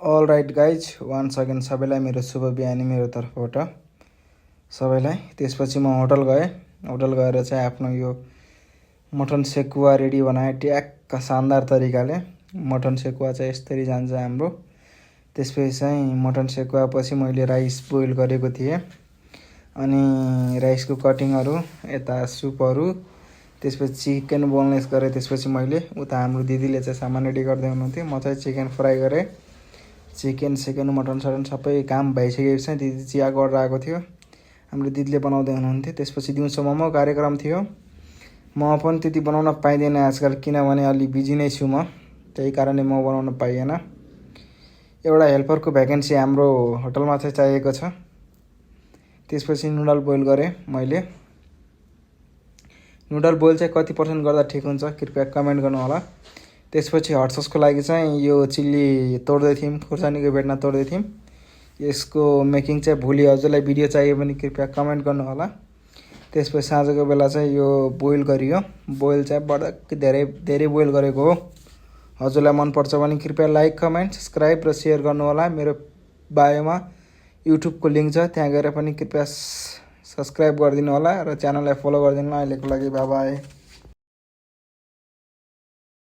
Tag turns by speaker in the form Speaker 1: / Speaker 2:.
Speaker 1: All right guys once again सबैलाई मेरो शुभ बिहानी मेरो तर्फबाट सबैलाई। त्यसपछि म होटल गएँ। होटल गएर चाहिँ आफ्नो यो मटन सेकुवा रेडी बनाएँ ट्याक्क शानदार तरिकाले। मटन सेकुवा चाहिँ यसरी जान्छ हाम्रो। त्यसपछि चाहिँ मटन सेकुवा पछि मैले राइस बोइल गरेको थिएँ अनि राइसको कटिङहरू यता सुपहरू त्यसपछि चिकन बोनलेस गरेँ। त्यसपछि मैले उता हाम्रो दिदीले चाहिँ सामान रेडी गर्दै हुनुहुन्थ्यो, म चाहिँ चिकन फ्राई गरेँ। चिकन मटन सटन सबै काम भइसकेपछि चाहिँ दिदी चिया गरेर आएको थियो, हाम्रो दिदीले बनाउँदै हुनुहुन्थ्यो। त्यसपछि दिउँसो मोमो कार्यक्रम थियो। म पनि त्यति बनाउन पाइँदैन आजकल, किनभने अलि बिजी नै छु म, त्यही कारणले म बनाउन पाइएन। एउटा हेल्परको भ्याकेन्सी हाम्रो होटलमा चाहिँ चाहिएको छ। त्यसपछि नुडल बोइल गरेँ मैले। नुडल बोइल चाहिँ कति पर्सेन्ट गर्दा ठिक हुन्छ कृपया कमेन्ट गर्नु होला। त्यसपछि हट ससको लागि चाहिँ यो चिल्ली तोड्दै थियौँ, खुर्सानीको बेटमा तोड्दै थियौँ। यसको मेकिङ चाहिँ भोलि हजुरलाई भिडियो चाहियो भने कृपया कमेन्ट गर्नु होला। त्यसपछि साँझको बेला चाहिँ यो बोइल गरियो। बोइल चाहिँ बडक धेरै बोइल गरेको हो। हजुरलाई मनपर्छ भने कृपया लाइक कमेन्ट सब्सक्राइब र सेयर गर्नु होला। मेरो बायोमा युट्युबको लिङ्क छ, त्यहाँ गएर पनि कृपया सब्सक्राइब गरिदिनु होला र च्यानललाई फलो गरिदिनु होला। अहिलेको लागि बाई बाई।